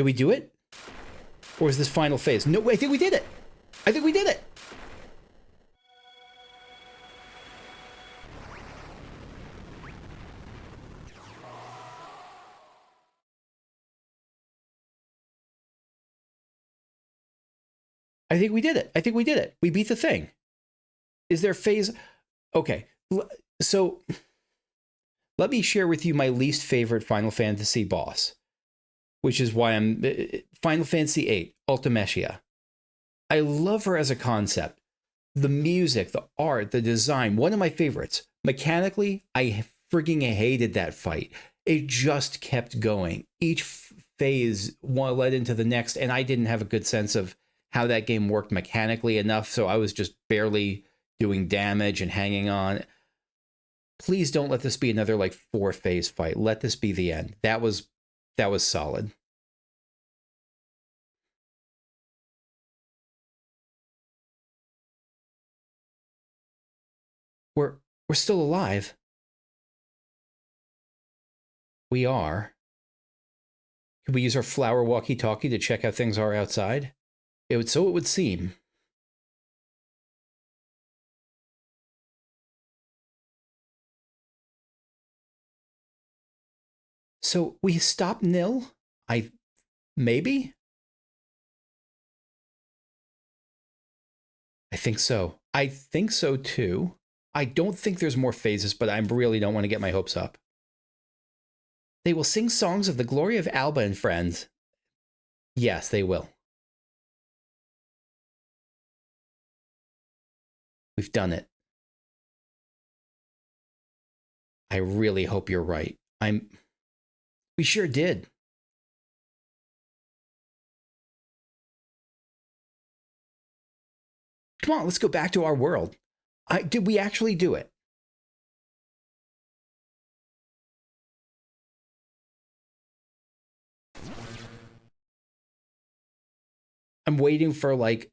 Did we do it? Or is this final phase? No, I think we did it. I think we did it. I think we did it. I think we did it. We beat the thing. Is there phase? Okay. So let me share with you my least favorite Final Fantasy boss, which is why I'm Final Fantasy VIII, Ultimecia. I love her as a concept. The music, the art, the design, one of my favorites. Mechanically, I frigging hated that fight. It just kept going. Each phase one led into the next, and I didn't have a good sense of how that game worked mechanically enough, so I was just barely doing damage and hanging on. Please don't let this be another like 4-phase fight. Let this be the end. That was solid. We're still alive. We are. Could we use our flower walkie-talkie to check how things are outside? So it would seem. So we stopped nil? Maybe? I think so. I think so too. I don't think there's more phases, but I really don't want to get my hopes up. They will sing songs of the glory of Alba and friends. Yes, they will. We've done it. I really hope you're right. We sure did. Come on, let's go back to our world. Did we actually do it? I'm waiting for like...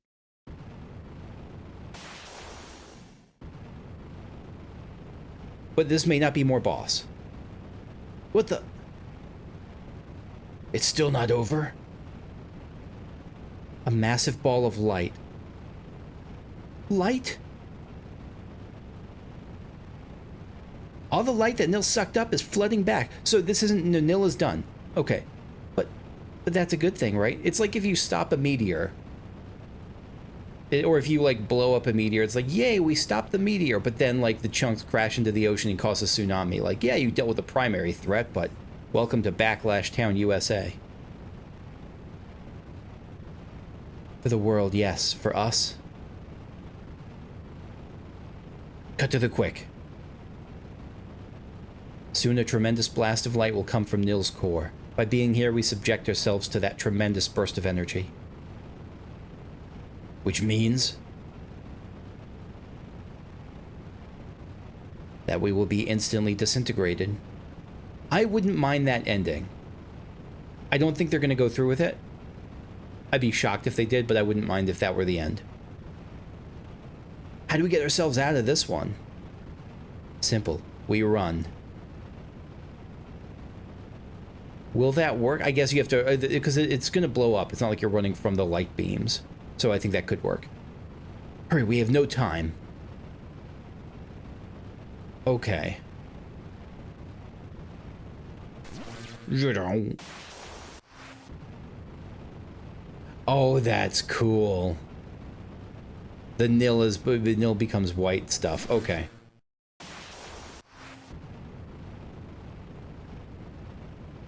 But this may not be more boss. What the... It's still not over? A massive ball of light. Light? All the light that Nil sucked up is flooding back. So this isn't... Nil is done. Okay. But that's a good thing, right? It's like if you stop a meteor... or if you, like, blow up a meteor, it's like, yay, we stopped the meteor, but then, like, the chunks crash into the ocean and cause a tsunami. Like, yeah, you dealt with the primary threat, but welcome to Backlash Town, USA. For the world, yes. For us. Cut to the quick. Soon a tremendous blast of light will come from Nil's core. By being here, we subject ourselves to that tremendous burst of energy. Which means that we will be instantly disintegrated. I wouldn't mind that ending. I don't think they're going to go through with it. I'd be shocked if they did, but I wouldn't mind if that were the end. How do we get ourselves out of this one? Simple. We run. Will that work? I guess you have to, because it's going to blow up. It's not like you're running from the light beams. So I think that could work. Hurry, we have no time. Okay. Oh, that's cool. The Nil becomes white stuff. Okay.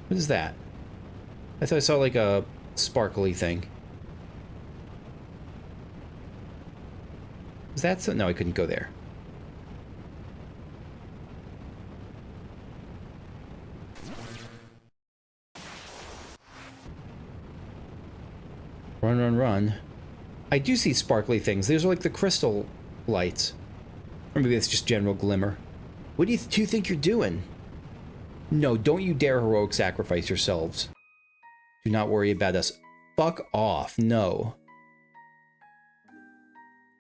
What is that? I thought I saw like a sparkly thing. Is that so? No, I couldn't go there. Run, run, run. I do see sparkly things. Those are like the crystal lights. Or maybe it's just general glimmer. What do you two think you're doing? No, don't you dare heroic sacrifice yourselves. Do not worry about us. Fuck off. No.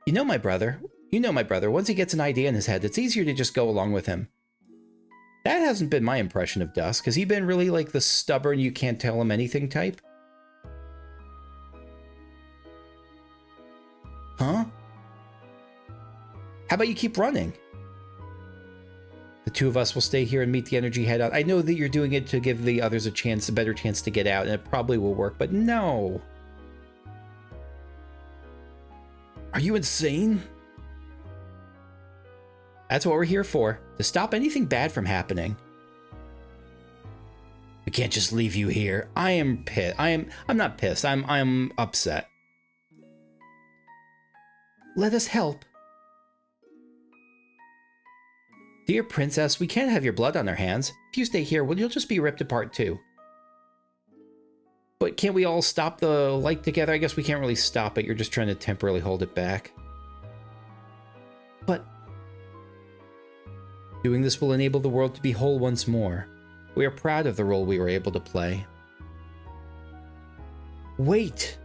You know my brother. Once he gets an idea in his head, it's easier to just go along with him. That hasn't been my impression of Dusk. Has he been really like the stubborn, you can't tell him anything type? How about you keep running? The two of us will stay here and meet the energy head on. I know that you're doing it to give the others a better chance to get out, and it probably will work, but no. Are you insane? That's what we're here for, to stop anything bad from happening. We can't just leave you here. I am pissed. I'm not pissed. I'm upset. Let us help. Dear princess, we can't have your blood on our hands. If you stay here, well, you'll just be ripped apart too. But can't we all stop the light together? I guess we can't really stop it. You're just trying to temporarily hold it back. But doing this will enable the world to be whole once more. We are proud of the role we were able to play. Wait!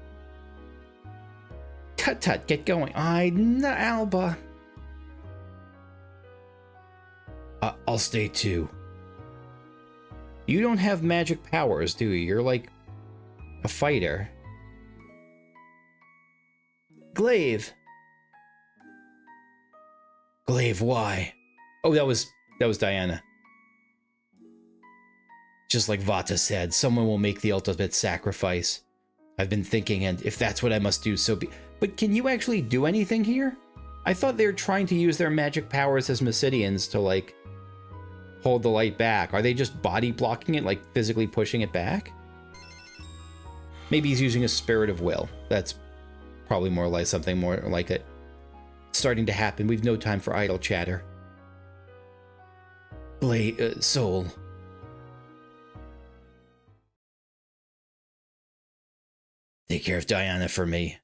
Tut tut, get going. Alba. I'll stay too. You don't have magic powers, do you? You're like a fighter. Glaive. Glaive, why? Oh, that was Diana. Just like Vata said, someone will make the ultimate sacrifice. I've been thinking, and if that's what I must do, so be. But can you actually do anything here? I thought they were trying to use their magic powers as Mesitians to, like, hold the light back. Are they just body blocking it, like physically pushing it back? Maybe he's using a spirit of will. That's probably more like something more like it. It's starting to happen. We've no time for idle chatter. Soul. Take care of Diana for me.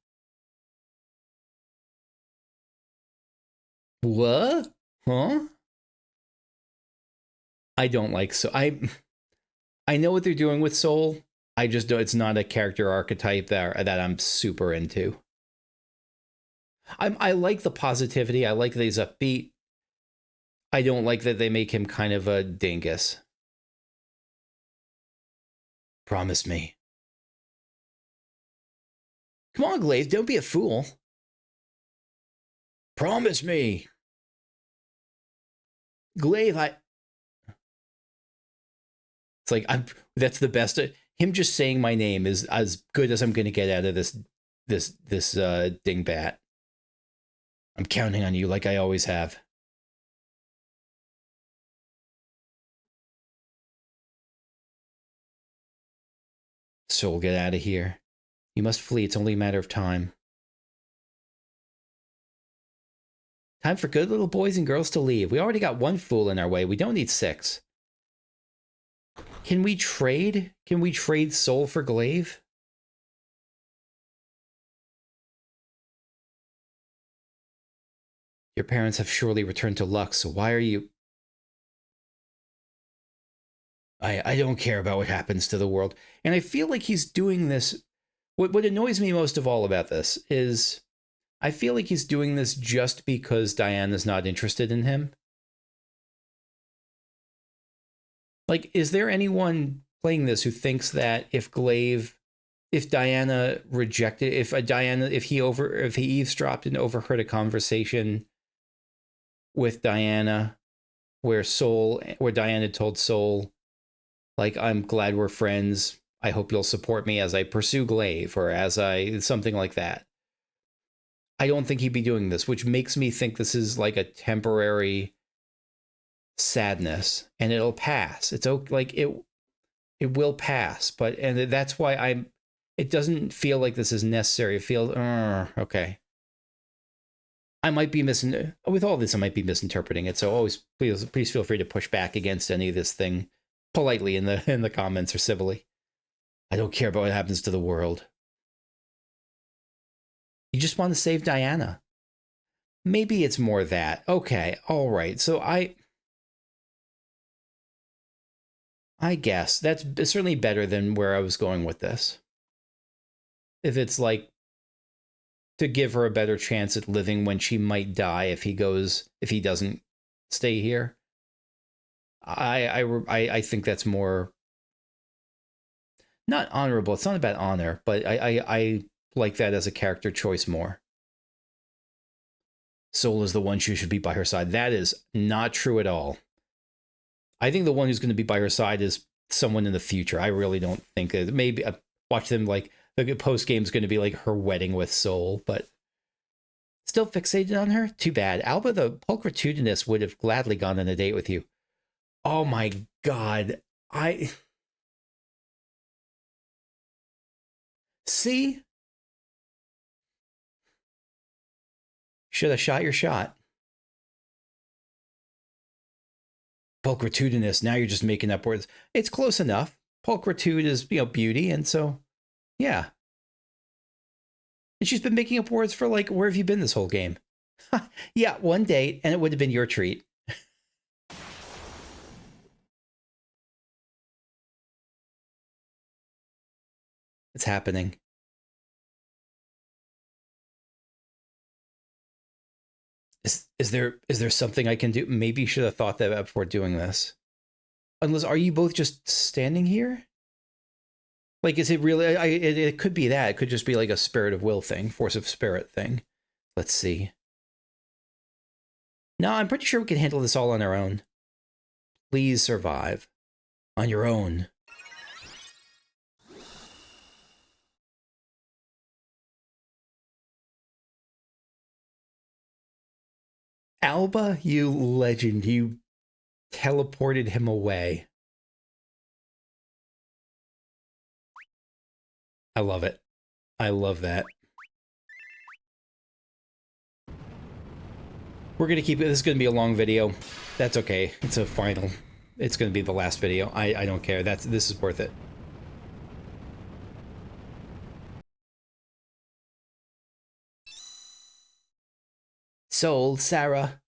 What? Huh? I don't like Soul. I know what they're doing with Soul. I just know it's not a character archetype that I'm super into. I like the positivity. I like that he's upbeat. I don't like that they make him kind of a dingus. Promise me. Come on, Glaive, don't be a fool. Promise me. Glaive, it's like that's the best. Him just saying my name is as good as I'm going to get out of this dingbat. I'm counting on you like I always have. Soul, get out of here. You must flee. It's only a matter of time. Time for good little boys and girls to leave. We already got one fool in our way. We don't need 6. Can we trade? Can we trade Soul for Glaive? Your parents have surely returned to Lux, so why are you... I don't care about what happens to the world. And I feel like he's doing this... What annoys me most of all about this is I feel like he's doing this just because Diana's not interested in him. Like, is there anyone playing this who thinks that if Diana rejected, if he eavesdropped and overheard a conversation with Diana where Diana told Soul, like, I'm glad we're friends. I hope you'll support me as I pursue Glaive, or something like that. I don't think he'd be doing this, which makes me think this is like a temporary sadness, and it'll pass. It's like it will pass, and that's why it doesn't feel like this is necessary. It feels okay. I might be with all this. I might be misinterpreting it. So always, please feel free to push back against any of this thing politely in the comments or civilly. I don't care about what happens to the world. You just want to save Diana. Maybe it's more that. Okay, all right. So I guess that's certainly better than where I was going with this. If it's like to give her a better chance at living when she might die if he doesn't stay here. I think that's more not honorable. It's not about honor, but I like that as a character choice more. Soul is the one who should be by her side. That is not true at all. I think the one who's going to be by her side is someone in the future. I really don't think that. Maybe watch them like the post game is going to be like her wedding with Soul, but still fixated on her. Too bad. Alba the pulchritudinous would have gladly gone on a date with you. Oh my God. See? Should have shot your shot. Pulchritudinous, now you're just making up words. It's close enough. Pulchritude is, beauty, and so, yeah. And she's been making up words for, like, where have you been this whole game? Yeah, one date, and it would have been your treat. It's happening. Is there something I can do? Maybe you should have thought that before doing this. Unless, are you both just standing here? Like, is it really? It could be that. It could just be like a spirit of will thing, force of spirit thing. Let's see. No, I'm pretty sure we can handle this all on our own. Please survive. On your own. Alba, you legend. You teleported him away. I love it. I love that. We're going to keep it. This is going to be a long video. That's okay. It's a final. It's going to be the last video. I don't care. This is worth it. Soul, Sarah.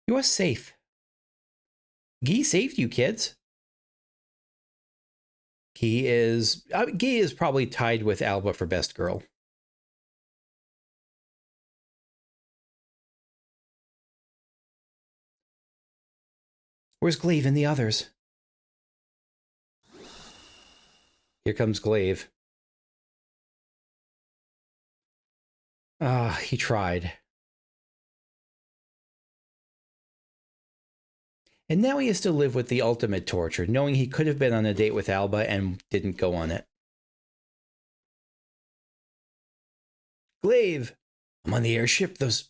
You are safe. Guy saved you, kids. Guy is probably tied with Alba for best girl. Where's Glaive and the others? Here comes Glaive. He tried. And now he has to live with the ultimate torture, knowing he could have been on a date with Alba and didn't go on it. Glaive! I'm on the airship. Those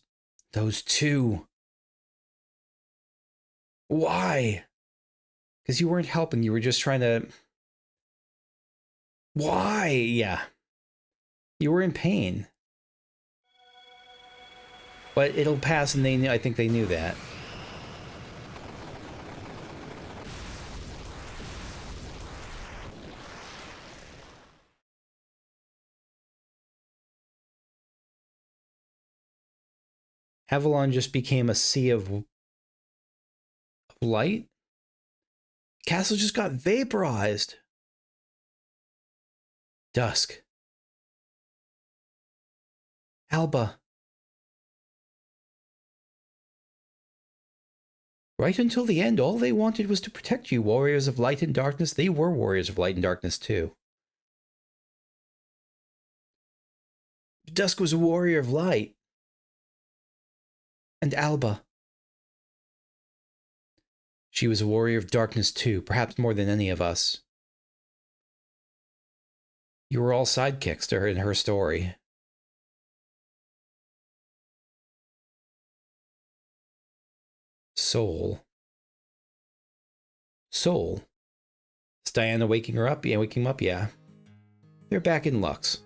two. Why? Because you weren't helping. You were just trying to... Why? Yeah. You were in pain. But it'll pass, and I think they knew that. Avalon just became a sea of light? Castle just got vaporized. Dusk. Alba. Right until the end, all they wanted was to protect you, warriors of light and darkness. They were warriors of light and darkness, too. Dusk was a warrior of light. And Alba. She was a warrior of darkness, too, perhaps more than any of us. You were all sidekicks to her in her story. Soul. Soul. Is Diana waking her up? Yeah, waking him up, yeah. They're back in Lux.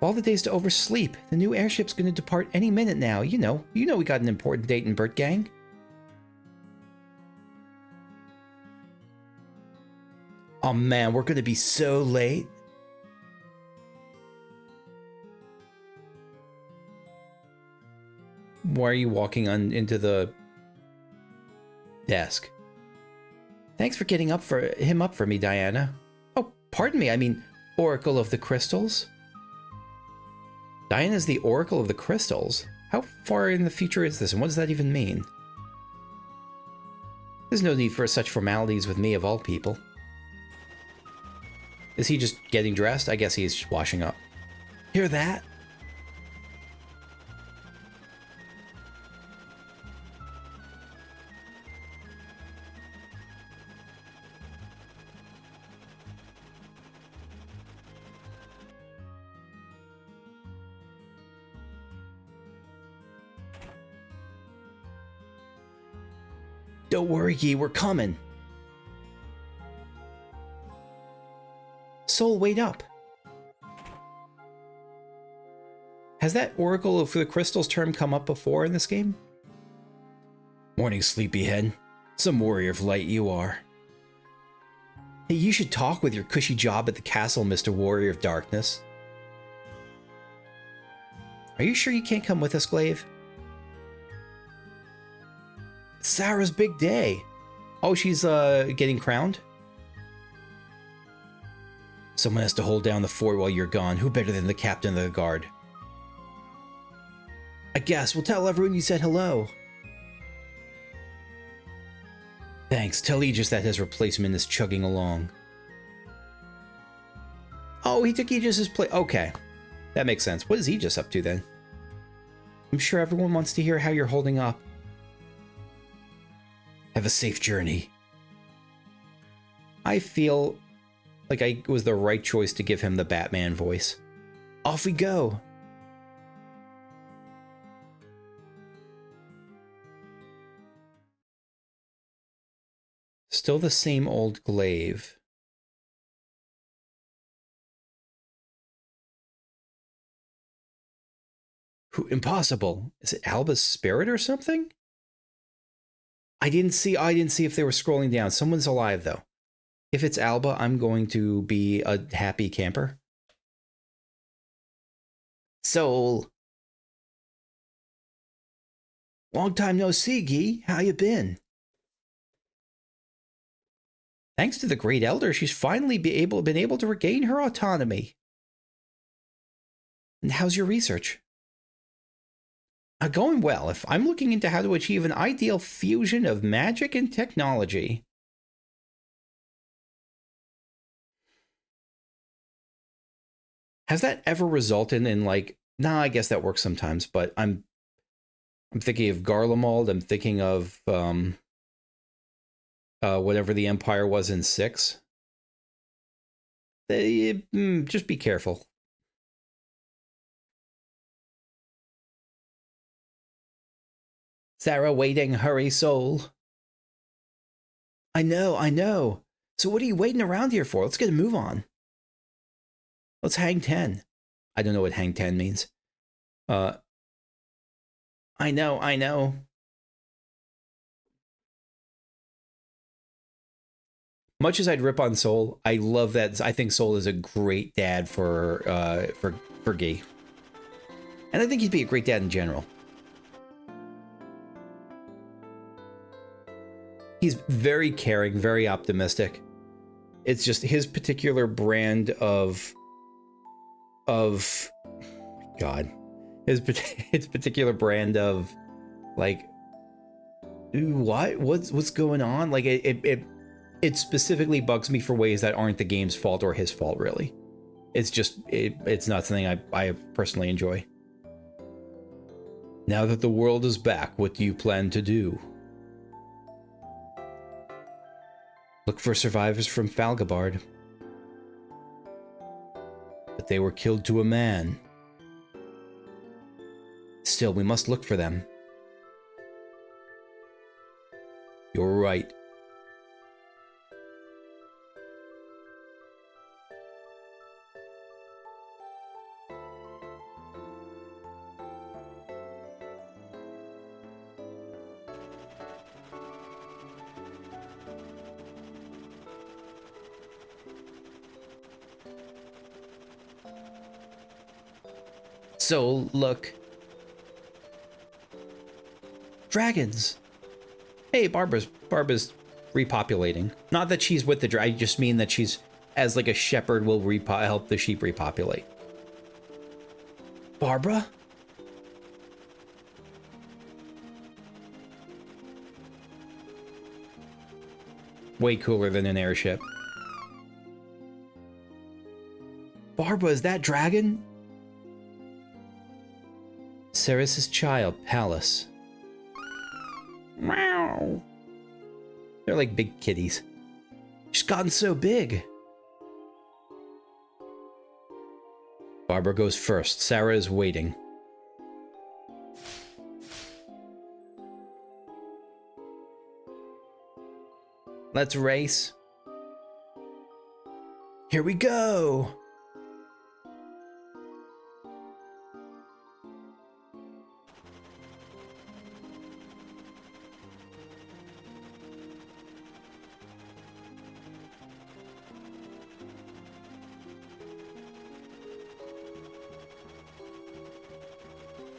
All the days to oversleep. The new airship's gonna depart any minute now. You know we got an important date in Burtgang. Oh man, we're gonna be so late. Why are you walking into the desk? Thanks for getting him up for me, Diana. Oh, pardon me, I mean, Oracle of the Crystals. Diana's the Oracle of the Crystals? How far in the future is this, and what does that even mean? There's no need for such formalities with me, of all people. Is he just getting dressed? I guess he's just washing up. Hear that? Don't worry, Yi, we're coming. Soul, wait up. Has that Oracle for the Crystals term come up before in this game? Morning, sleepyhead. Some warrior of light you are. Hey, you should talk with your cushy job at the castle, Mr. Warrior of Darkness. Are you sure you can't come with us, Glaive? It's Sarah's big day. Oh, she's getting crowned? Someone has to hold down the fort while you're gone. Who better than the captain of the guard? I guess we'll tell everyone you said hello. Thanks. Tell Aegis that his replacement is chugging along. Oh, he took Aegis's place. Okay. That makes sense. What is Aegis up to then? I'm sure everyone wants to hear how you're holding up. Have a safe journey. I feel like it was the right choice to give him the Batman voice. Off we go. Still the same old Glaive. Who? Impossible. Is it Alba's spirit or something? I didn't see if they were scrolling down. Someone's alive though. If it's Alba, I'm going to be a happy camper. Soul. Long time no see, Guy. How you been? Thanks to the Great Elder, she's finally been able to regain her autonomy. And how's your research? Going well. If I'm looking into how to achieve an ideal fusion of magic and technology. Has that ever resulted in like, nah, I guess that works sometimes, but I'm thinking of Garlemald, I'm thinking of whatever the Empire was in 6. Just be careful. Sarah waiting, hurry, Soul. I know. So what are you waiting around here for? Let's get a move on. Let's hang 10. I don't know what hang 10 means. I know. Much as I'd rip on Soul, I love that. I think Soul is a great dad for Guy. And I think he'd be a great dad in general. He's very caring, very optimistic. It's just his particular brand of God, his particular brand of like, what's going on? Like it specifically bugs me for ways that aren't the game's fault or his fault, really. It's just it's not something I personally enjoy. Now that the world is back, what do you plan to do? Look for survivors from Falgabard. But they were killed to a man. Still, we must look for them. You're right. So, look. Dragons. Hey, Barbara's repopulating. Not that she's with the... I just mean that she's, as like a shepherd, will help the sheep repopulate. Barbara? Way cooler than an airship. Barbara, is that dragon? Ceres' child, Pallas. Meow. They're like big kitties. She's gotten so big. Barbara goes first. Sarah is waiting. Let's race. Here we go.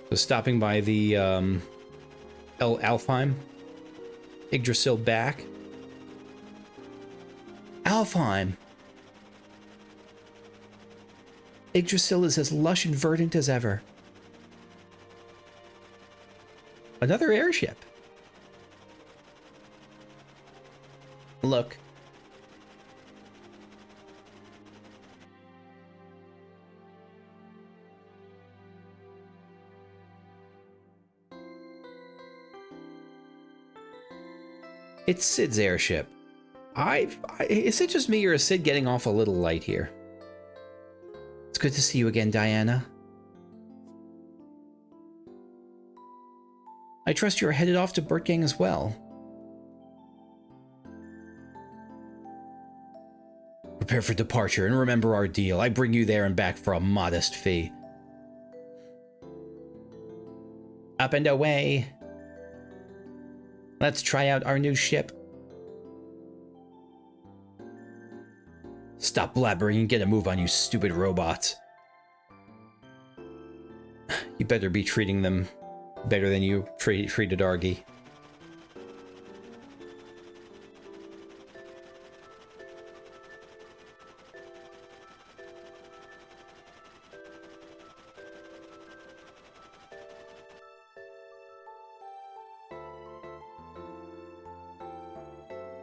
So stopping by the Alfheim. Yggdrasil back. Alfheim. Yggdrasil is as lush and verdant as ever. Another airship. Look. It's Sid's airship. Is it just me, or is Sid getting off a little light here? It's good to see you again, Diana. I trust you're headed off to Burtgang as well. Prepare for departure and remember our deal. I bring you there and back for a modest fee. Up and away. Let's try out our new ship. Stop blabbering and get a move on, you stupid robots. You better be treating them better than you treated Argy.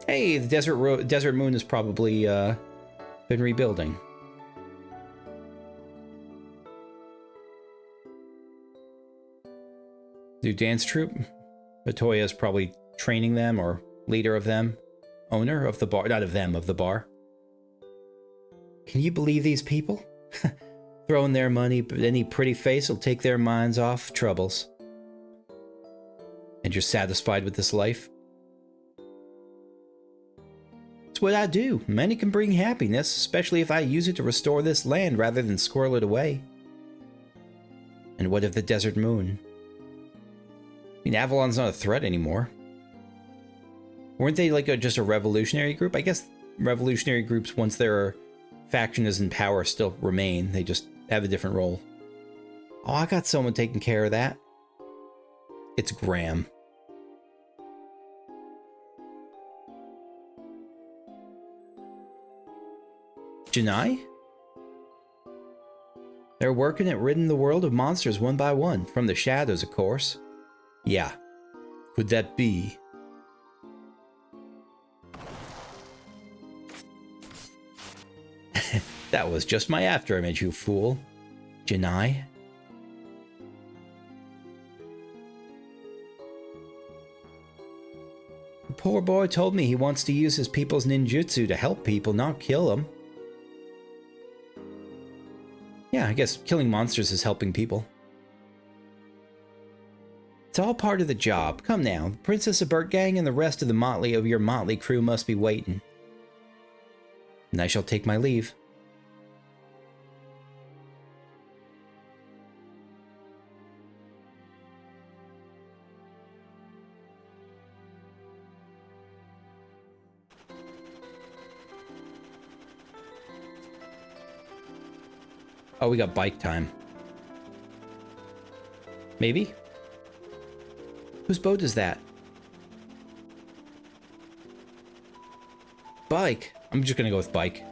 Hey, the desert moon has probably been rebuilding. New dance troupe? Matoya is probably training them, or leader of them. Owner of the bar, not of them, of the bar. Can you believe these people? Throwing their money, but any pretty face will take their minds off troubles. And you're satisfied with this life? It's what I do. Money can bring happiness, especially if I use it to restore this land rather than squirrel it away. And what of the desert moon? I mean, Avalon's not a threat anymore. Weren't they like just a revolutionary group? I guess revolutionary groups, once their faction is in power, still remain. They just have a different role. Oh, I got someone taking care of that. It's Graham. Janai? They're working at ridding the world of monsters one by one, from the shadows, of course. Yeah. Could that be? That was just my afterimage, you fool. Janai? The poor boy told me he wants to use his people's ninjutsu to help people, not kill them. Yeah, I guess killing monsters is helping people. It's all part of the job. Come now, the Princess of Burtgang and the rest of the motley of your motley crew must be waiting. And I shall take my leave. Oh, we got bike time. Maybe? Whose boat is that? Bike. I'm just gonna go with bike.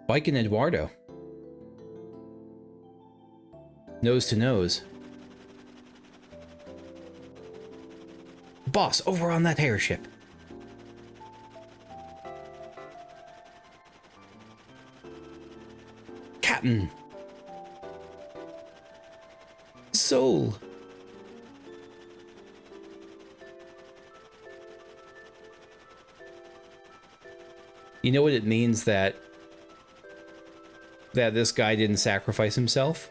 Bike and Eduardo. Nose to nose. Boss, over on that airship. Captain. Soul. You know what it means that this guy didn't sacrifice himself?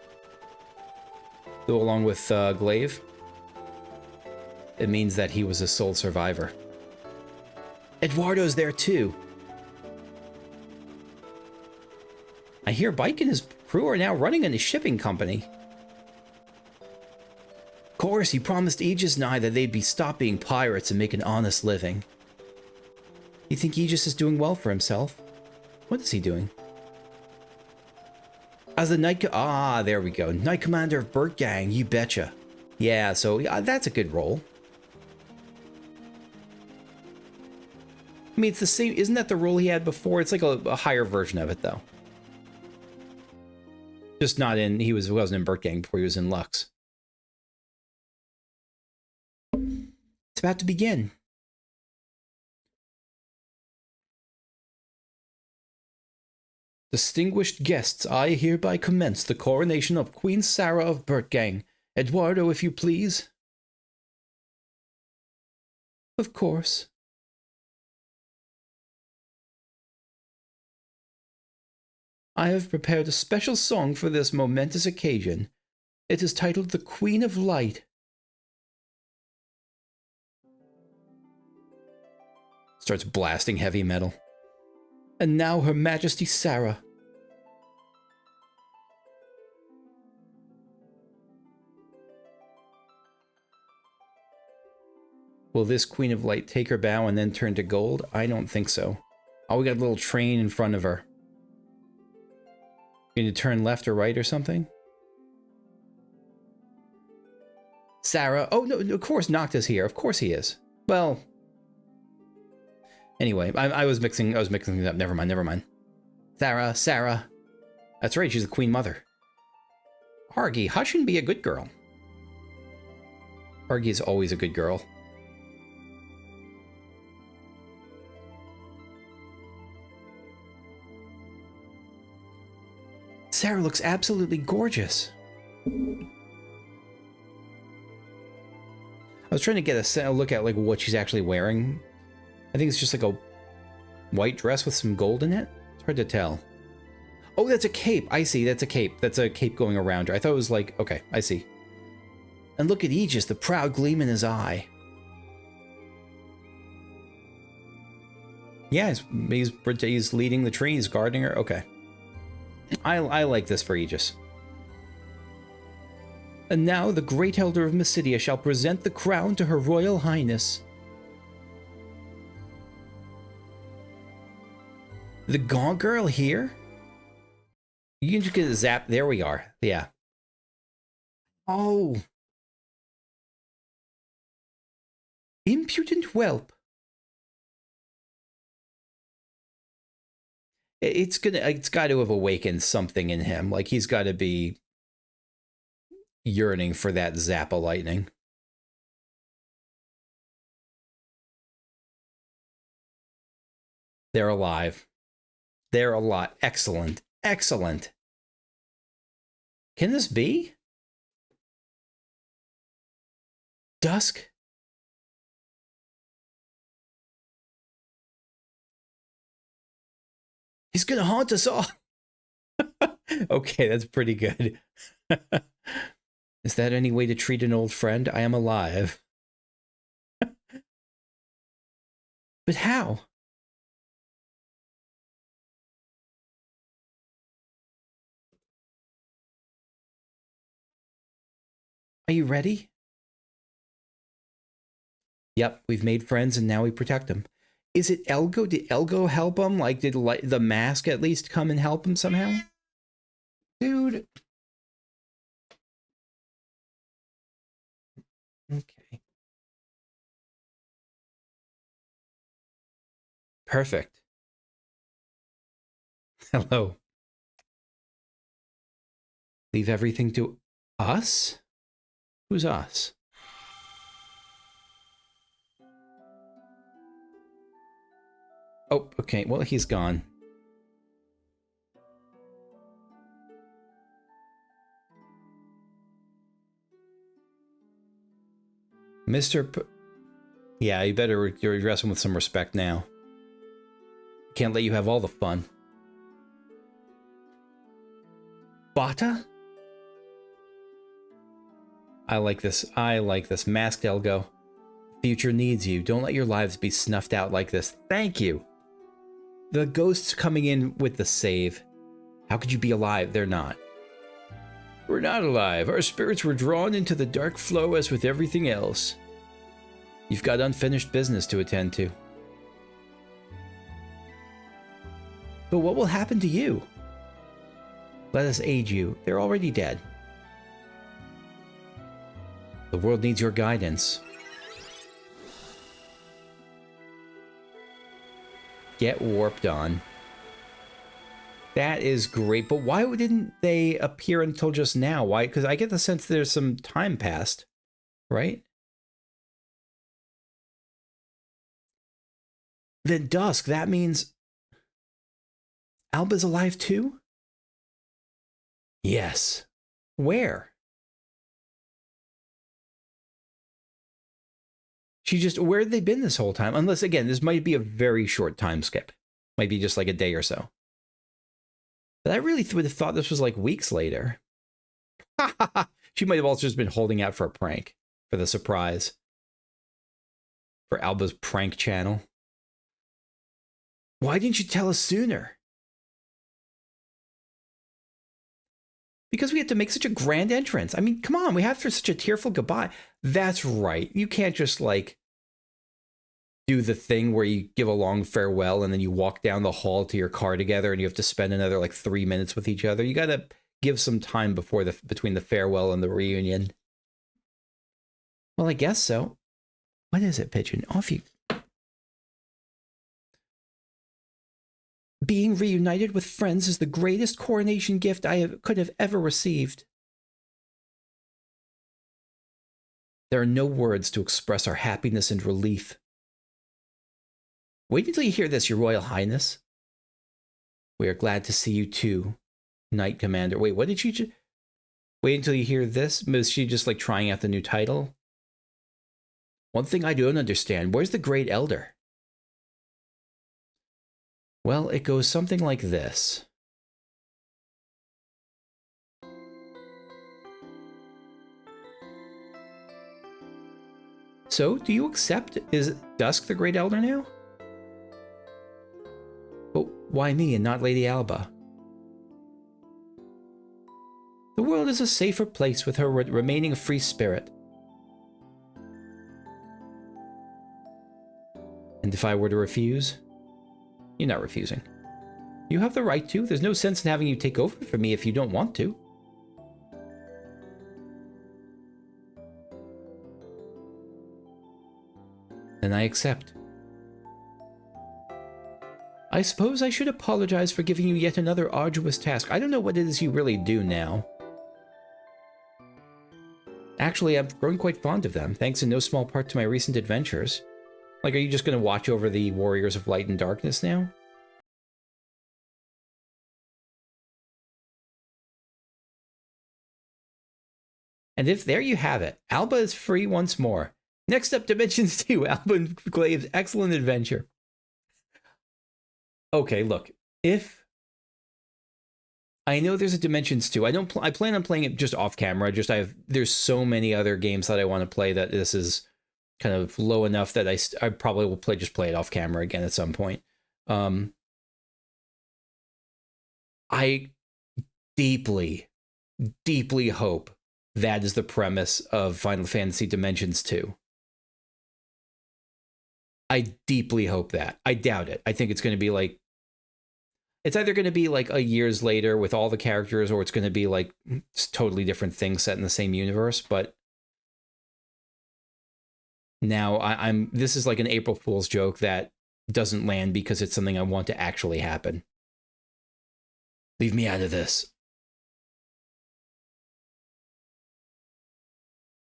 Go along with Glaive? It means that he was a sole survivor. Eduardo's there too. I hear Bike and his crew are now running a shipping company. Of course, he promised Aegis and I that they'd stop being pirates and make an honest living. You think Aegis is doing well for himself? What is he doing? As the Knight... Ah, there we go. Knight Commander of Burtgang, you betcha. Yeah, so that's a good role. I mean, it's the same... Isn't that the role he had before? It's like a higher version of it, though. Just not in... He wasn't in Burtgang before he was in Lux. It's about to begin. Distinguished guests, I hereby commence the coronation of Queen Sarah of Burtgang. Eduardo, if you please. Of course. I have prepared a special song for this momentous occasion. It is titled The Queen of Light. Starts blasting heavy metal. And now Her Majesty Sarah. Will this Queen of Light take her bow and then turn to gold? I don't think so. Oh, we got a little train in front of her. You need to turn left or right or something? Sarah. Oh, no, of course Nocta's here. Of course he is. Well... Anyway, I was mixing things up. Never mind. Sarah. That's right, she's the Queen Mother. Argy, hush and be a good girl. Argy is always a good girl. Sarah looks absolutely gorgeous. I was trying to get a look at like what she's actually wearing. I think it's just like a white dress with some gold in it. It's hard to tell. Oh, that's a cape. I see. That's a cape. That's a cape going around her. I thought it was like... Okay, I see. And look at Aegis, the proud gleam in his eye. Yeah, he's leading the tree. He's guarding her. Okay. I like this for Aegis. And now the great elder of Mysidia shall present the crown to her royal highness. The Gaunt Girl here? You can just get a zap. There we are. Yeah. Oh. Impudent whelp. It's got to have awakened something in him. Like he's got to be yearning for that zap of lightning. They're alive. They're alive. Excellent. Excellent. Can this be? Dusk? He's gonna haunt us all. Okay, that's pretty good. Is that any way to treat an old friend? I am alive. But how? Are you ready? Yep, we've made friends and now we protect them. Is it Elgo? Did Elgo help him? Like, did the mask at least come and help him somehow? Dude. Okay. Perfect. Hello. Leave everything to us? Who's us? Oh, okay. Well, he's gone. Yeah, you better address him with some respect now. Can't let you have all the fun. Bata? I like this. I like this. Masked Elgo. Future needs you. Don't let your lives be snuffed out like this. Thank you. The ghosts coming in with the save. How could you be alive? They're not. We're not alive. Our spirits were drawn into the dark flow as with everything else. You've got unfinished business to attend to. But what will happen to you? Let us aid you. They're already dead. The world needs your guidance. Get warped on. That is great, but why didn't they appear until just now? Why? Because I get the sense there's some time passed, right? Then dusk, that means Alba's alive too? Yes. Where? Where had they been this whole time? Unless, again, this might be a very short time skip. Might be just like a day or so. But I really would have thought this was like weeks later. She might have also just been holding out for a prank. For the surprise. For Alba's prank channel. Why didn't you tell us sooner? Because we had to make such a grand entrance. I mean, come on, we have for such a tearful goodbye. That's right. You can't just like do the thing where you give a long farewell and then you walk down the hall to your car together and you have to spend another like 3 minutes with each other. You got to give some time between the farewell and the reunion. Well, I guess so. What is it, Pigeon? Off you. Being reunited with friends is the greatest coronation gift I could have ever received. There are no words to express our happiness and relief. Wait until you hear this, Your Royal Highness. We are glad to see you too, Knight Commander. Wait, what did she just... Wait until you hear this? Was she just like trying out the new title? One thing I don't understand, where's the Great Elder? Well, it goes something like this. So, do you accept? Is Dusk the Great Elder now? But why me and not Lady Alba? The world is a safer place with her remaining free spirit. And if I were to refuse? You're not refusing. You have the right to. There's no sense in having you take over for me if you don't want to. Then I accept. I suppose I should apologize for giving you yet another arduous task. I don't know what it is you really do now. Actually, I've grown quite fond of them, thanks in no small part to my recent adventures. Like, are you just going to watch over the Warriors of Light and Darkness now? And if there you have it, Alba is free once more. Next up, Dimensions 2, Alba and Glaive's excellent adventure. Okay, look, if... I know there's a Dimensions 2. I plan on playing it just off camera. There's so many other games that I want to play that this is kind of low enough that I probably will play it off camera again at some point. I deeply, deeply hope that is the premise of Final Fantasy Dimensions 2. I deeply hope that. I doubt it. I think it's going to be like... It's either going to be like a years later with all the characters, or it's going to be like totally different things set in the same universe, but Now I'm this is like an April Fool's joke that doesn't land because it's something I want to actually happen. Leave me out of this.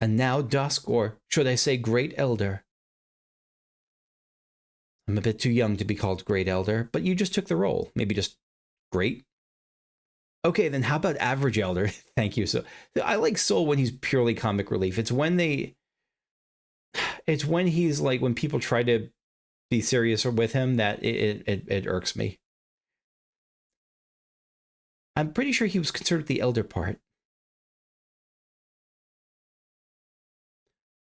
And now dusk, or should I say great elder. I'm a bit too young to be called great elder, but you just took the role. Maybe just great. Okay, then how about average elder? Thank you. So I like Soul when he's purely comic relief. It's when he's like, when people try to be serious with him that it irks me. I'm pretty sure he was concerned with the elder part.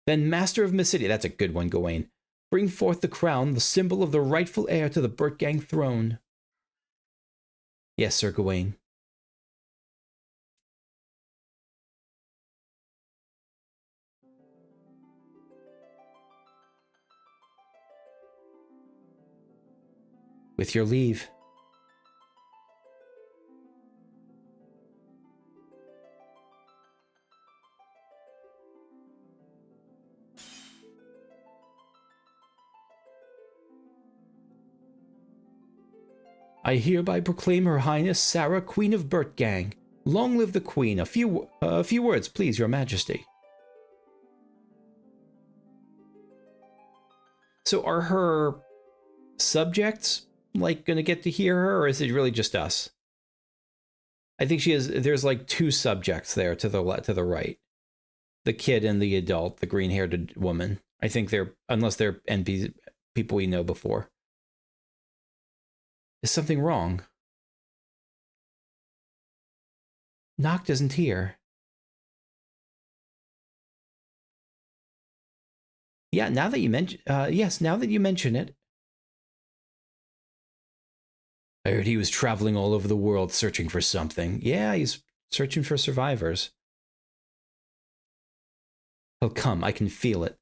Then Master of Mysidia, that's a good one, Gawain. Bring forth the crown, the symbol of the rightful heir to the Burtgang throne. Yes, Sir Gawain. With your leave. I hereby proclaim Her Highness Sarah, Queen of Burtgang. Long live the Queen. A few words, please, Your Majesty. So are her subjects like gonna get to hear her, or is it really just us? I think there's like two subjects there to the right. The kid and the adult, the green-haired woman. I think unless they're NPCs, people we know before. Is something wrong? Noct isn't here. Yeah, now that you mention, yes, now that you mention it. I heard he was traveling all over the world searching for something. Yeah, he's searching for survivors. He'll come, I can feel it.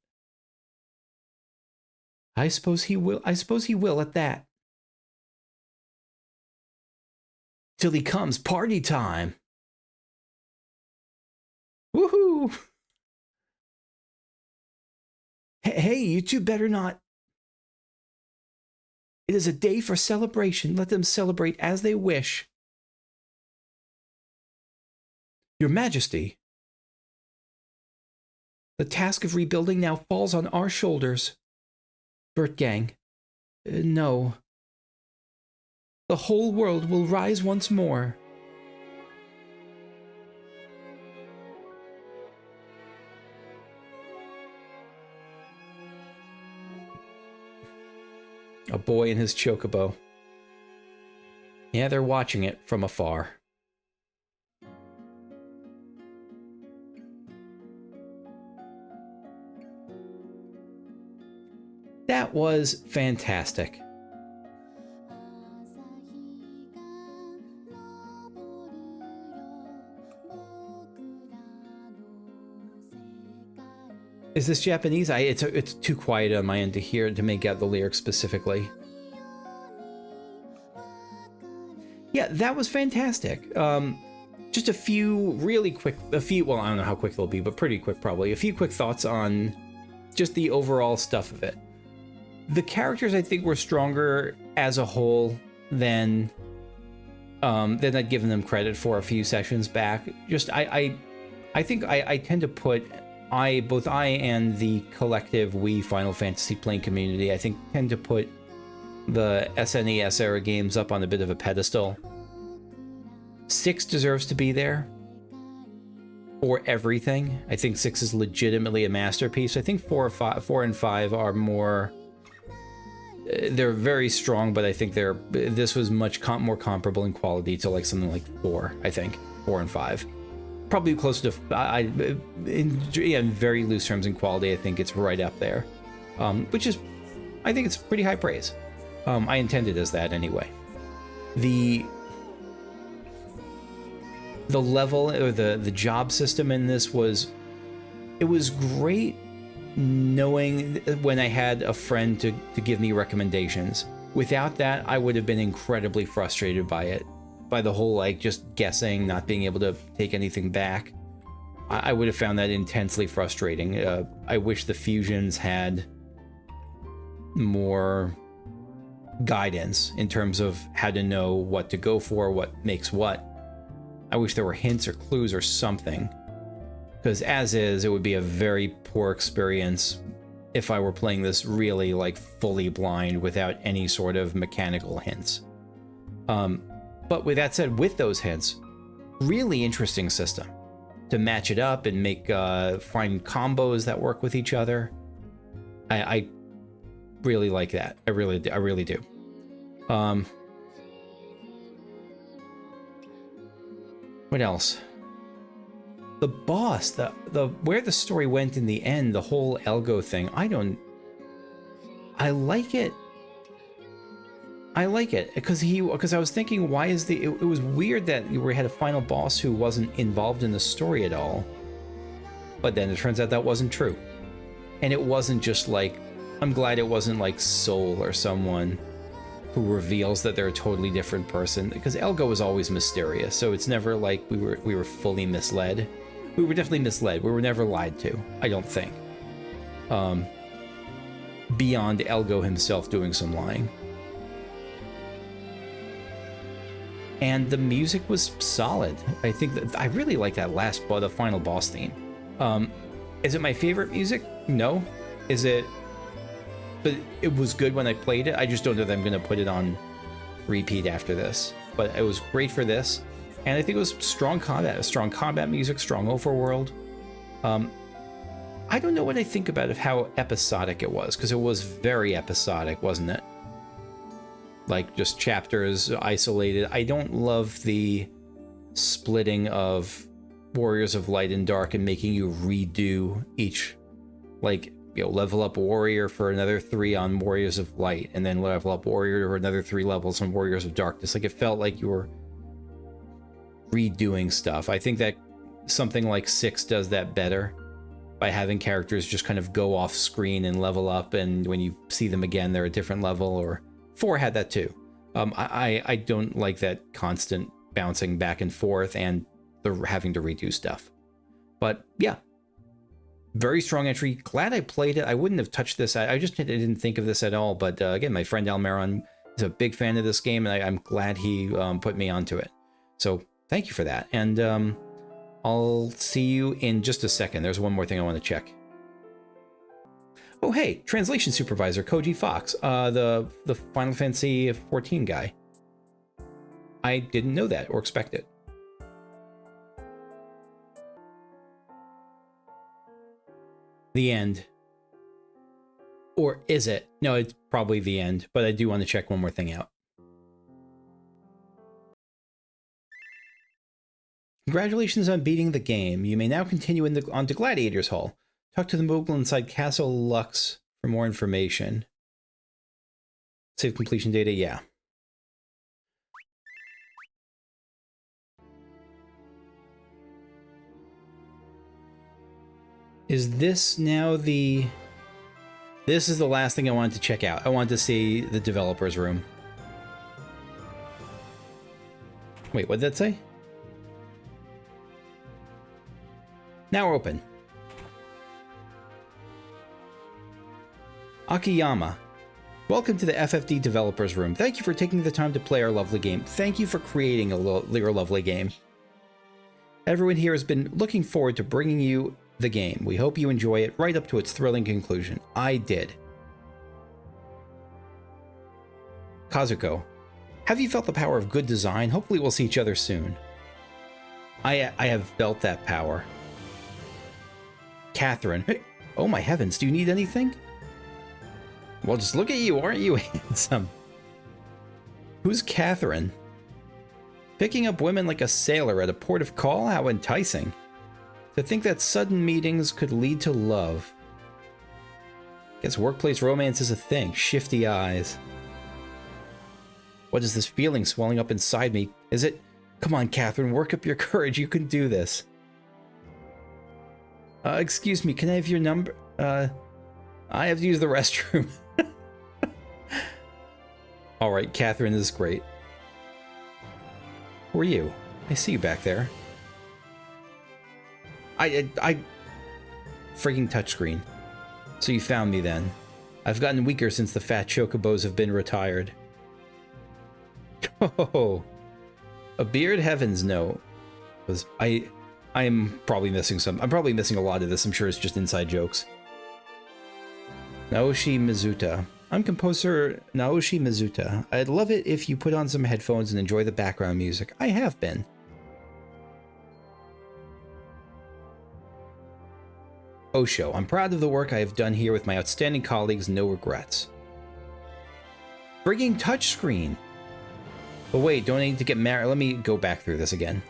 I suppose he will at that. Till he comes, party time. Woohoo! Hey, you two better not. It is a day for celebration. Let them celebrate as they wish. Your Majesty, the task of rebuilding now falls on our shoulders. Burtgang, no. The whole world will rise once more. A boy and his chocobo. Yeah, they're watching it from afar. That was fantastic. Is this Japanese? It's too quiet on my end to hear to make out the lyrics specifically. Yeah, that was fantastic. Just a few really quick, well, I don't know how quick they'll be, but pretty quick probably. A few quick thoughts on just the overall stuff of it. The characters I think were stronger as a whole than I'd given them credit for a few sessions back. Just I think I tend to put both I and the collective Final Fantasy playing community, I think, tend to put the SNES era games up on a bit of a pedestal. 6 deserves to be there for everything. I think 6 is legitimately a masterpiece. I think 4 and 5 are more. They're very strong, but I think this was much more comparable in quality to like something like 4. I think 4 and 5. Probably close to, in very loose terms in quality, I think it's right up there, which is, I think it's pretty high praise. I intended as that anyway. The level or the job system in this was great, knowing when I had a friend to give me recommendations. Without that, I would have been incredibly frustrated by it. By the whole, like, just guessing, not being able to take anything back. I would have found that intensely frustrating. I wish the fusions had more guidance in terms of how to know what to go for, what makes what. I wish there were hints or clues or something, because as is, it would be a very poor experience if I were playing this really like fully blind without any sort of mechanical hints. But with that said, with those hints, really interesting system to match it up and make find combos that work with each other. I really like that. I really do. What else? The boss, the where the story went in the end, the whole Elgo thing. I like it. I like it because I was thinking, why is it was weird that we had a final boss who wasn't involved in the story at all. But then it turns out that wasn't true. And it wasn't just like, I'm glad it wasn't like Soul or someone who reveals that they're a totally different person, because Elgo is always mysterious, so it's never like we were fully misled. We were definitely misled. We were never lied to, I don't think. Beyond Elgo himself doing some lying. And the music was solid. I think that I really like that the final boss theme. Is it my favorite music? No. Is it? But it was good when I played it. I just don't know that I'm going to put it on repeat after this. But it was great for this. And I think it was strong combat music, strong overworld. I don't know what I think about it, how episodic it was, because it was very episodic, wasn't it? Like just chapters isolated. I don't love the splitting of Warriors of Light and Dark and making you redo each, like, level up Warrior for another 3 on Warriors of Light, and then level up Warrior for another 3 levels on Warriors of Darkness. Like, it felt like you were redoing stuff. I think that something like 6 does that better by having characters just kind of go off screen and level up, and when you see them again, they're a different level. Or 4 had that too. I don't like that constant bouncing back and forth and the having to redo stuff. But yeah, very strong entry. Glad I played it. I wouldn't have touched this. I just didn't think of this at all. But again, my friend Almaron is a big fan of this game, and I'm glad he put me onto it. So thank you for that. And I'll see you in just a second. There's one more thing I want to check. Oh, hey, translation supervisor Koji Fox, the Final Fantasy XIV guy. I didn't know that or expect it. The end. Or is it? No, it's probably the end, but I do want to check one more thing out. Congratulations on beating the game. You may now continue on to Gladiators Hall. Talk to the mogul inside Castle Lux for more information. Save completion data, yeah. Is this now the... This is the last thing I wanted to check out. I wanted to see the developer's room. Wait, what did that say? Now we're open. Akiyama. Welcome to the FFD Developers Room. Thank you for taking the time to play our lovely game. Thank you for creating your lovely game. Everyone here has been looking forward to bringing you the game. We hope you enjoy it right up to its thrilling conclusion. I did. Kazuko. Have you felt the power of good design? Hopefully we'll see each other soon. I have felt that power. Catherine. Hey, oh my heavens, do you need anything? Well, just look at you, aren't you handsome? Who's Catherine? Picking up women like a sailor at a port of call? How enticing. To think that sudden meetings could lead to love. Guess workplace romance is a thing. Shifty eyes. What is this feeling swelling up inside me? Is it? Come on, Catherine, work up your courage. You can do this. Excuse me, can I have your number? I have to use the restroom. All right, Catherine is great. Who are you? I see you back there. I freaking touchscreen. So you found me then. I've gotten weaker since the fat chocobos have been retired. Oh, a beard, heavens no. I'm probably missing some. I'm probably missing a lot of this. I'm sure it's just inside jokes. Naoshi Mizuta. I'm composer Naoshi Mizuta. I'd love it if you put on some headphones and enjoy the background music. I have been. Osho. I'm proud of the work I have done here with my outstanding colleagues. No regrets. Frigging touchscreen. But wait, don't I need to get married? Let me go back through this again.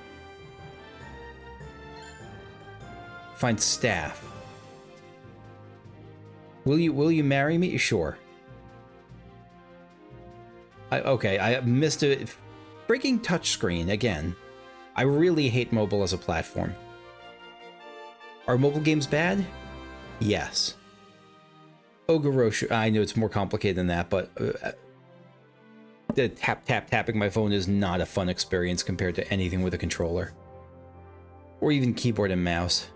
Find staff. Will you marry me? Sure. Okay, I missed a freaking touchscreen again. I really hate mobile as a platform. Are mobile games bad? Yes. Ogoroshu. I know it's more complicated than that, but the tapping my phone is not a fun experience compared to anything with a controller. Or even keyboard and mouse.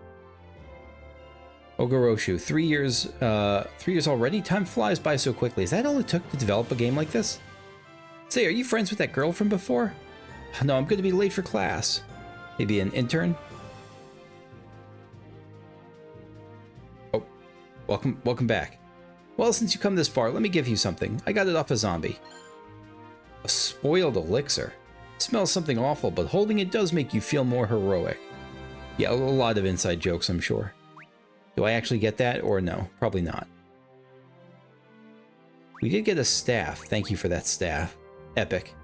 Ogoroshu, 3 years, 3 years already? Time flies by so quickly. Is that all it took to develop a game like this? Say, are you friends with that girl from before? No, I'm going to be late for class. Maybe an intern? Oh, welcome back. Well, since you come this far, let me give you something. I got it off a zombie. A spoiled elixir. It smells something awful, but holding it does make you feel more heroic. Yeah, a lot of inside jokes, I'm sure. Do I actually get that, or no? Probably not. We did get a staff. Thank you for that staff. Epic. ...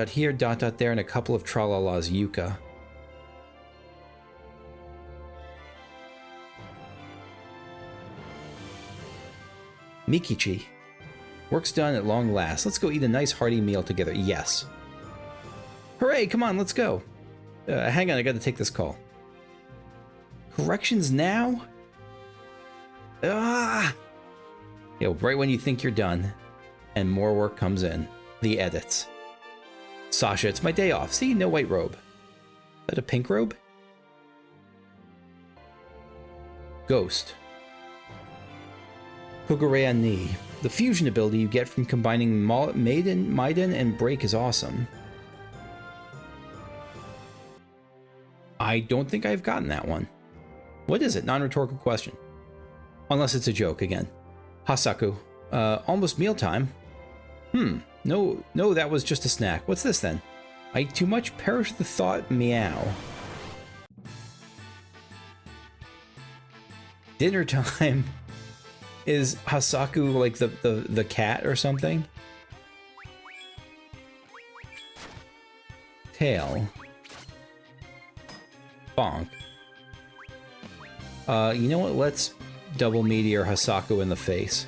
here, ... there, and a couple of tralalas yucca. Mikichi. Work's done at long last. Let's go eat a nice hearty meal together. Yes. Hooray, come on, let's go. Hang on, I gotta take this call. Corrections now? Ah! Yo, right when you think you're done, and more work comes in. The edits. Sasha, it's my day off. See, no white robe. Is that a pink robe? Ghost. Kugurea ni. The fusion ability you get from combining Maiden and Break is awesome. I don't think I've gotten that one. What is it? Non-rhetorical question. Unless it's a joke again. Hasaku. Almost mealtime. No, that was just a snack. What's this then? I eat too much? Perish the thought, meow. Dinner time. Is Hasaku like the cat or something? Tail. Bonk. You know what? Let's double meteor Hasaku in the face.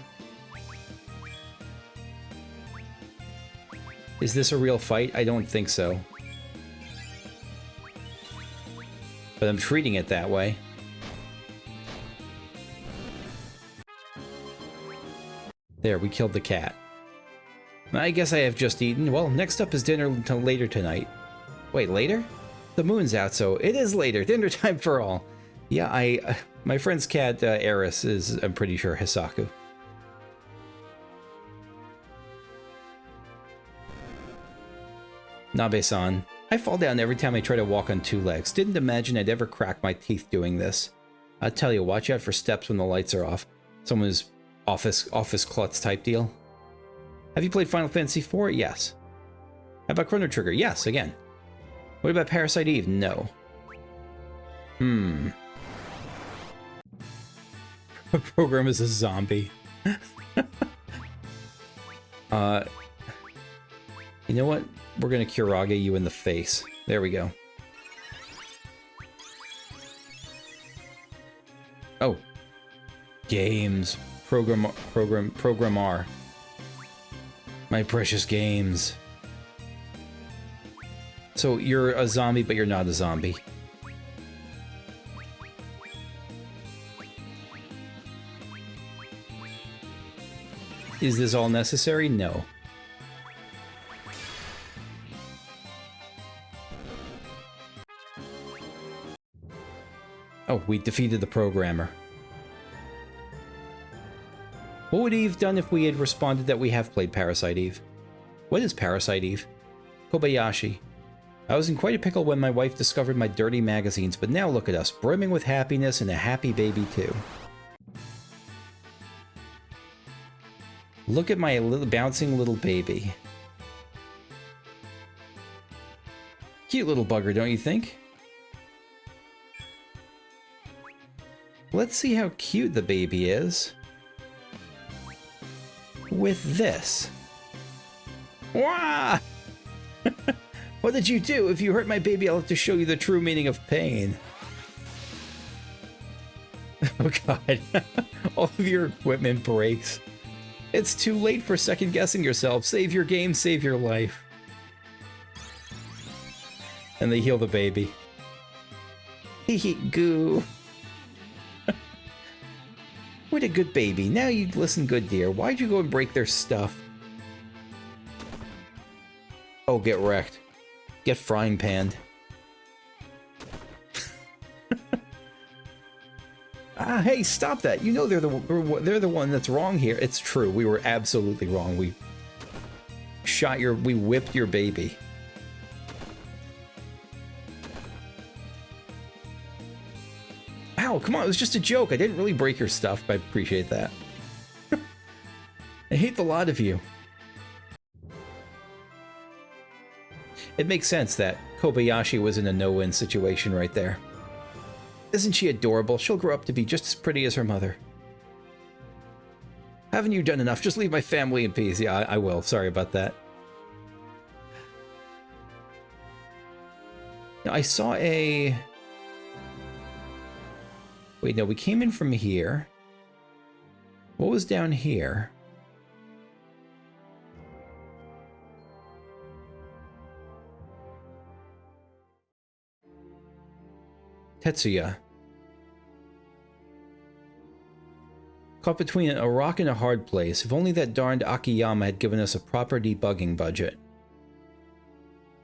Is this a real fight? I don't think so. But I'm treating it that way. There, we killed the cat. I guess I have just eaten. Well, next up is dinner until later tonight. Wait, later? The moon's out, so it is later. Dinner time for all. Yeah, my friend's cat, Eris, is, I'm pretty sure, Hisaku. Nabe-san. I fall down every time I try to walk on 2 legs. Didn't imagine I'd ever crack my teeth doing this. I'll tell you, watch out for steps when the lights are off. Someone's office klutz type deal. Have you played Final Fantasy IV? Yes. How about Chrono Trigger? Yes, again. What about Parasite Eve? No. Program is a zombie. You know what? We're gonna Kurage you in the face. There we go. Oh. Games. Programmer. My precious games. So you're a zombie, but you're not a zombie. Is this all necessary? No. Oh, we defeated the programmer. What would Eve done if we had responded that we have played Parasite Eve? What is Parasite Eve? Kobayashi. I was in quite a pickle when my wife discovered my dirty magazines, but now look at us, brimming with happiness and a happy baby too. Look at my little bouncing little baby. Cute little bugger, don't you think? Let's see how cute the baby is with this. Wah! What did you do? If you hurt my baby, I'll have to show you the true meaning of pain. Oh god. All of your equipment breaks. It's too late for second guessing yourself. Save your game, save your life. And they heal the baby. Hee hee goo. What a good baby. Now you listen good, dear. Why'd you go and break their stuff? Oh, get wrecked. Get frying panned. Ah, hey, stop that. You know they're the one that's wrong here. It's true. We were absolutely wrong. We whipped your baby. Ow, come on, it was just a joke. I didn't really break your stuff, but I appreciate that. I hate the lot of you. It makes sense that Kobayashi was in a no-win situation right there. Isn't she adorable? She'll grow up to be just as pretty as her mother. Haven't you done enough? Just leave my family in peace. Yeah, I will. Sorry about that. Now, I saw a... Wait, no, we came in from here. What was down here? Tetsuya. Caught between a rock and a hard place. If only that darned Akiyama had given us a proper debugging budget.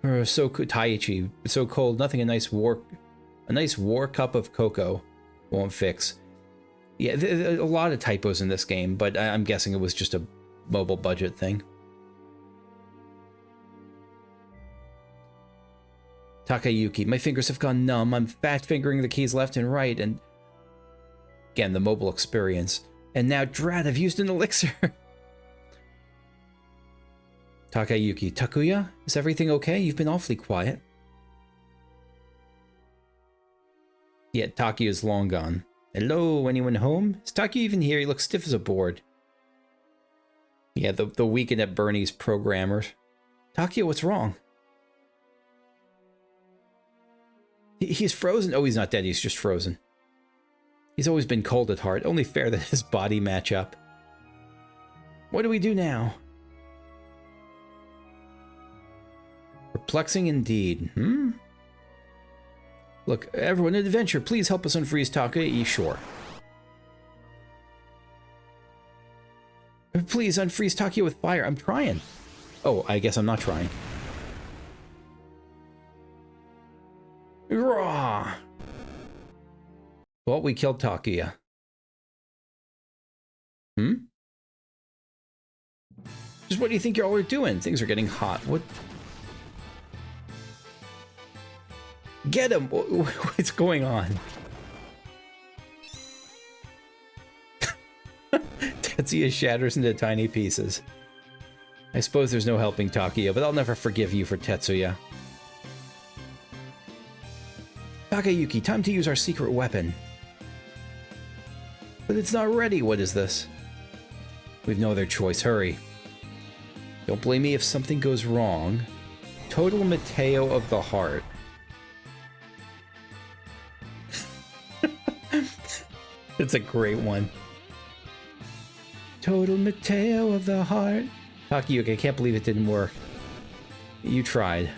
Taiichi, it's so cold, nothing a nice war cup of cocoa won't fix. Yeah, a lot of typos in this game, but I'm guessing it was just a mobile budget thing. Takayuki, my fingers have gone numb. I'm fat-fingering the keys left and right, and... Again, the mobile experience. And now, drat, I've used an elixir. Takayuki, Takuya, is everything okay? You've been awfully quiet. Yeah, Takuya's long gone. Hello, anyone home? Is Takuya even here? He looks stiff as a board. Yeah, the weekend at Bernie's programmers. Takuya, what's wrong? He's frozen? Oh, he's not dead. He's just frozen. He's always been cold at heart. Only fair that his body match up. What do we do now? Perplexing indeed. Look, everyone, an adventure. Please help us unfreeze Takuya. Sure. Please unfreeze Takuya with fire. I'm trying. Oh, I guess I'm not trying. Raw. Well, we killed Takuya. Just what do you think y'all are doing? Things are getting hot. What? Get him! What's going on? Tetsuya shatters into tiny pieces. I suppose there's no helping Takuya, but I'll never forgive you for Tetsuya. Takayuki, time to use our secret weapon. But it's not ready. What is this? We've no other choice. Hurry. Don't blame me if something goes wrong. Total Mateo of the heart. It's a great one. Total Mateo of the heart. Takayuki, I can't believe it didn't work. You tried.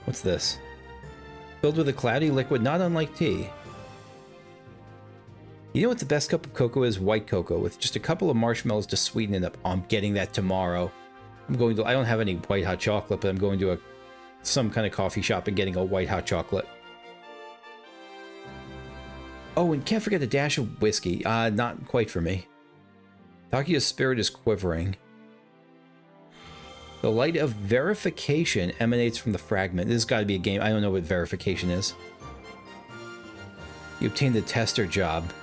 What's this? Filled with a cloudy liquid not unlike tea. You know what the best cup of cocoa is? White cocoa with just a couple of marshmallows to sweeten it up. Oh, I'm getting that tomorrow. I don't have any white hot chocolate, but I'm going to some kind of coffee shop and getting a white hot chocolate. Oh, and can't forget a dash of whiskey. Not quite for me. Takiya's spirit is quivering. The light of verification emanates from the fragment. This has got to be a game. I don't know what verification is. You obtained the tester job.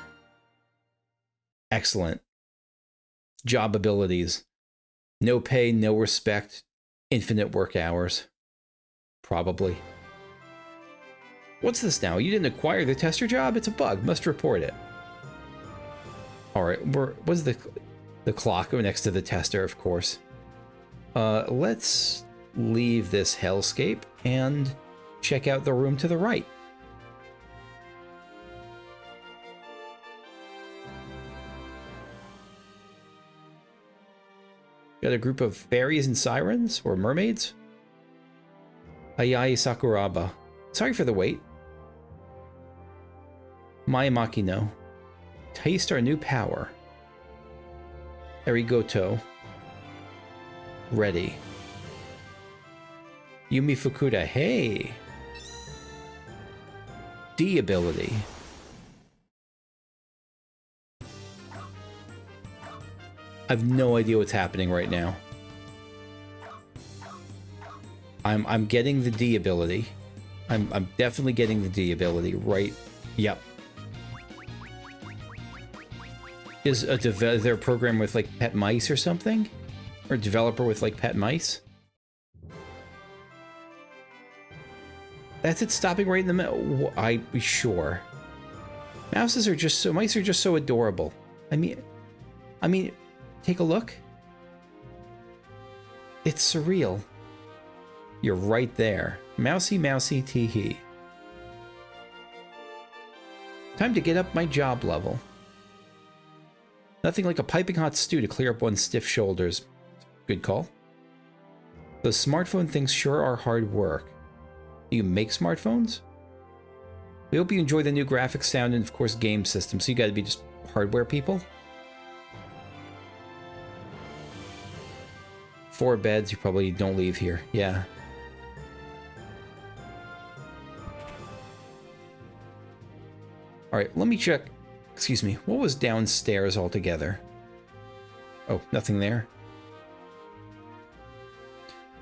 Excellent. Job abilities. No pay, no respect. Infinite work hours. Probably. What's this now? You didn't acquire the tester job? It's a bug. Must report it. Alright, what's the clock next to the tester, of course. Let's leave this hellscape and check out the room to the right. Got a group of fairies and sirens, or mermaids? Ayai Sakuraba. Sorry for the wait. Mai Makino. Taste our new power. Arigoto. Ready. Yumi Fukuda. Hey! D ability. I have no idea what's happening right now. I'm getting the D ability. I'm definitely getting the D ability, right? Yep. Is there a program with like pet mice or something? Or a developer with like pet mice? That's it stopping right in the middle. I'm sure. Mice are just so adorable. I mean, take a look. It's surreal. You're right there. Mousy, mousy, tee-hee. Time to get up my job level. Nothing like a piping hot stew to clear up one's stiff shoulders. Good call. Those smartphone things sure are hard work. Do you make smartphones? We hope you enjoy the new graphics, sound, and of course game system, so you gotta be just hardware people. 4 beds, you probably don't leave here. Yeah. Alright, let me check. Excuse me, what was downstairs altogether? Oh, nothing there.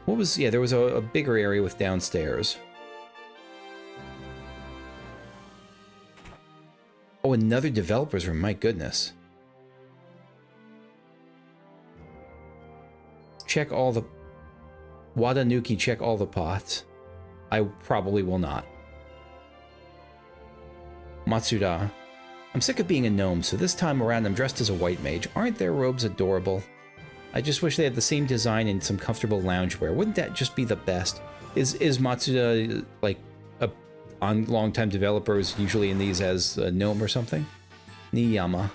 What was... yeah, there was a bigger area with downstairs. Oh, another developer's room, my goodness. Check all the... Wadanuki, check all the pots. I probably will not. Matsuda. I'm sick of being a gnome, so this time around I'm dressed as a white mage. Aren't their robes adorable? I just wish they had the same design and some comfortable loungewear. Wouldn't that just be the best? Is Matsuda like a long-time developer who's usually in these as a gnome or something? Niyama.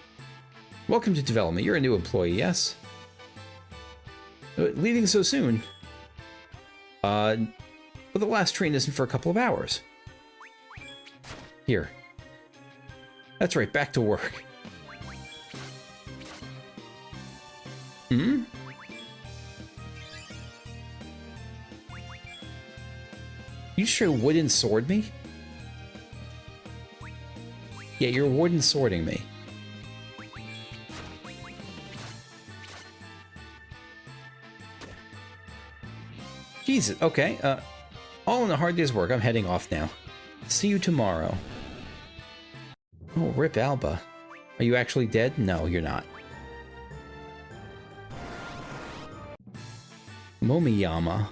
Welcome to development. You're a new employee, yes? Leaving so soon? Well, the last train isn't for a couple of hours. Here. That's right, back to work. Hmm? You sure wooden sword me? Yeah, you're wooden swording me. Jesus, okay. All in a hard day's work. I'm heading off now. See you tomorrow. Oh, rip Alba. Are you actually dead? No, you're not. Momiyama.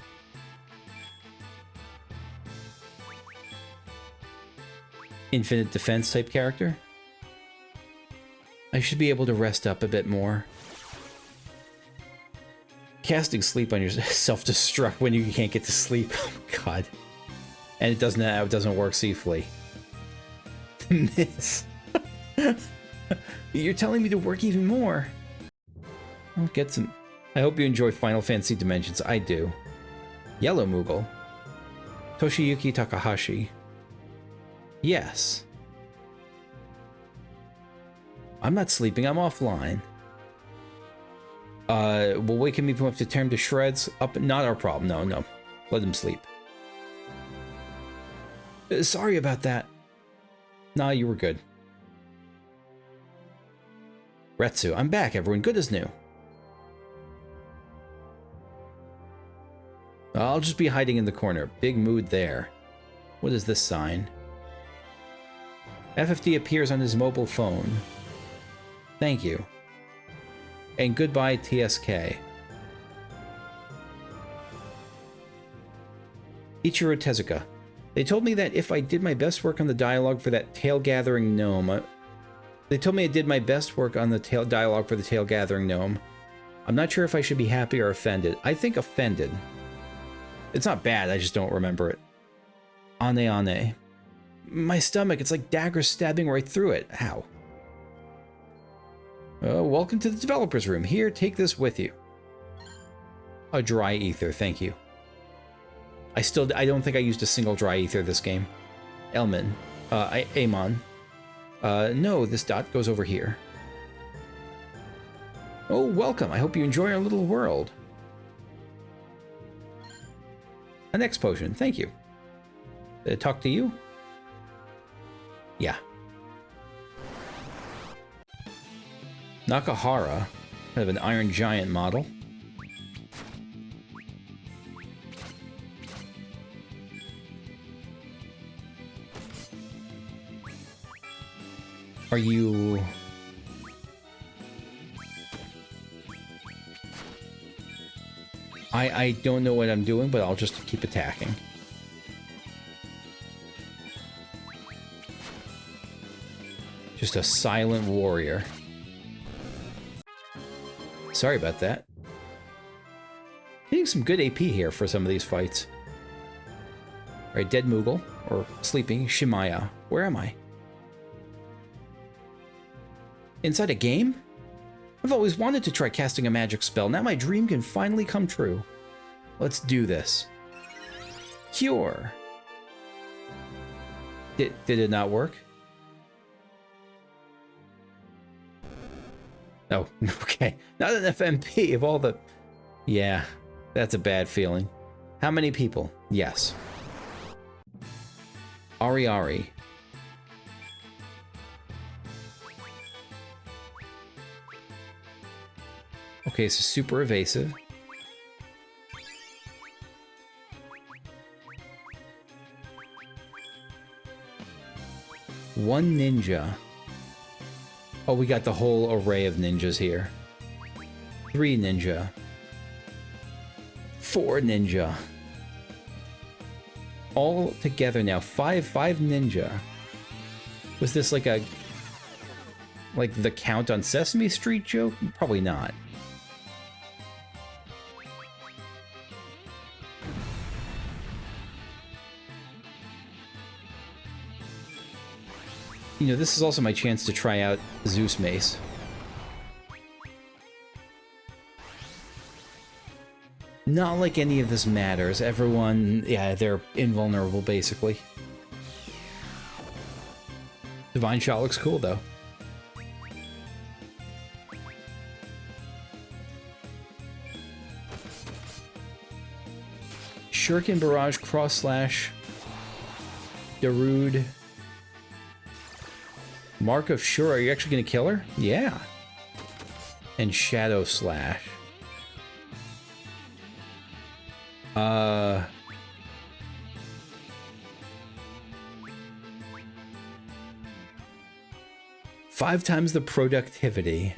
Infinite defense type character. I should be able to rest up a bit more. Casting sleep on yourself self-destruct when you can't get to sleep. Oh god. And it doesn't work safely. Miss. You're telling me to work even more. I'll get some. I hope you enjoy Final Fantasy Dimensions. I do. Yellow Moogle. Toshiyuki Takahashi. Yes. I'm not sleeping, I'm offline. Will waking me up to tear him to shreds? Not our problem. No. Let him sleep. Sorry about that. Nah, you were good. Retsu, I'm back, everyone. Good as new. I'll just be hiding in the corner. Big mood there. What is this sign? FFD appears on his mobile phone. Thank you. And goodbye, TSK. Ichiro Tezuka. They told me that if I did my best work on the dialogue for that tail-gathering gnome... They told me I did my best work on the dialogue for the tail-gathering gnome. I'm not sure if I should be happy or offended. I think offended. It's not bad, I just don't remember it. Ane ane. My stomach, it's like daggers stabbing right through it. How? Welcome to the developer's room. Here, take this with you. A dry ether, thank you. I don't think I used a single dry ether this game. Elman. Amon. No, this dot goes over here. Oh, welcome. I hope you enjoy our little world. An X potion, thank you. Did I talk to you? Yeah. Nakahara, kind of an Iron Giant model. Are you... I don't know what I'm doing, but I'll just keep attacking. Just a silent warrior. Sorry about that. Getting some good AP here for some of these fights. Alright, dead Moogle, or sleeping Shimaya. Where am I? Inside a game? I've always wanted to try casting a magic spell. Now my dream can finally come true. Let's do this. Cure. Did it not work? Oh, okay. Not an FMP of all the... Yeah, that's a bad feeling. How many people? Yes. Ari Ari. Okay, so super evasive. One ninja. Oh, we got the whole array of ninjas here. 3 ninja. 4 ninja. All together now. 5 ninja. Was this like a... like the Count on Sesame Street joke? Probably not. You know, this is also my chance to try out Zeus Mace. Not like any of this matters. Everyone, yeah, they're invulnerable, basically. Divine Shot looks cool, though. Shuriken Barrage, Cross Slash, Darude. Mark of Sure, are you actually going to kill her? Yeah. And Shadow Slash. 5 times the productivity.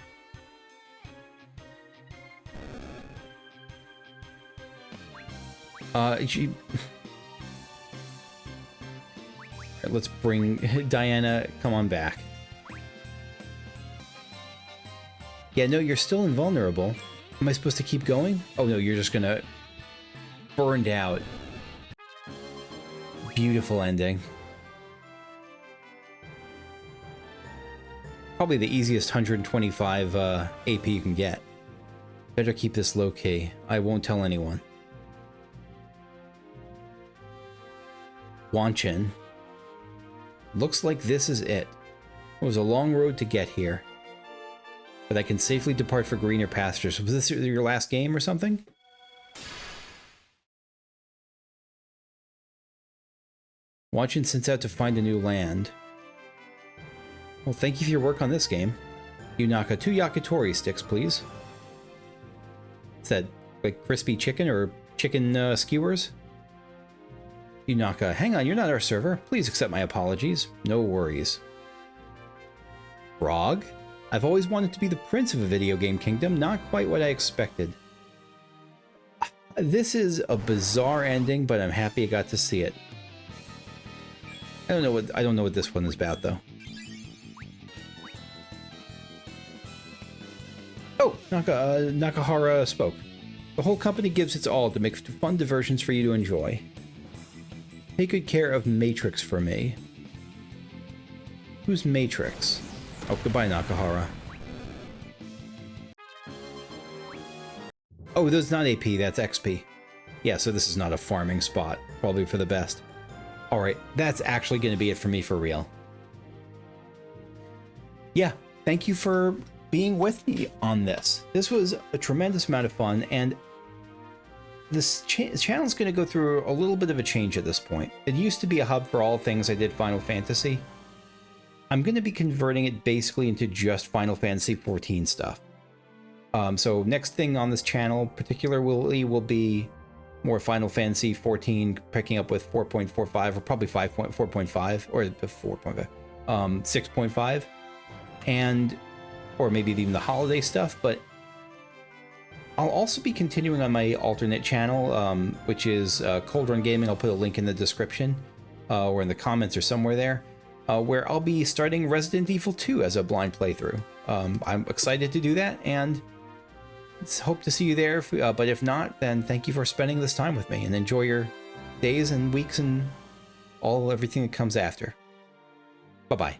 She... Alright, let's bring Diana, come on back. Yeah, no, you're still invulnerable. Am I supposed to keep going? Oh no, you're just gonna... Burned out. Beautiful ending. Probably the easiest 125 AP you can get. Better keep this low key. I won't tell anyone. Wanchin. Looks like this is it. It was a long road to get here. But I can safely depart for greener pastures. Was this your last game or something? Wanchin sets out to find a new land. Well, thank you for your work on this game. Yunaka, 2 yakitori sticks, please. Is that like crispy chicken or chicken skewers? Yunaka, hang on, you're not our server. Please accept my apologies. No worries. Frog? I've always wanted to be the prince of a video game kingdom, not quite what I expected. This is a bizarre ending, but I'm happy I got to see it. I don't know what this one is about though. Oh, Nakahara spoke. The whole company gives its all to make fun diversions for you to enjoy. Take good care of Matrix for me. Who's Matrix? Oh, goodbye, Nakahara. Oh, that's not AP, that's XP. Yeah, so this is not a farming spot. Probably for the best. Alright, that's actually going to be it for me for real. Yeah, thank you for being with me on this. This was a tremendous amount of fun, and this channel is going to go through a little bit of a change at this point. It used to be a hub for all things I did Final Fantasy. I'm going to be converting it basically into just Final Fantasy XIV stuff. So next thing on this channel particularly will be more Final Fantasy XIV, picking up with 4.45 or probably 4.5 or 4.5, 6.5, and or maybe even the holiday stuff. But I'll also be continuing on my alternate channel, which is Cold Run Gaming. I'll put a link in the description or in the comments or somewhere there, where I'll be starting Resident Evil 2 as a blind playthrough. I'm excited to do that, and hope to see you there. But if not, then thank you for spending this time with me, and enjoy your days and weeks and everything that comes after. Bye-bye.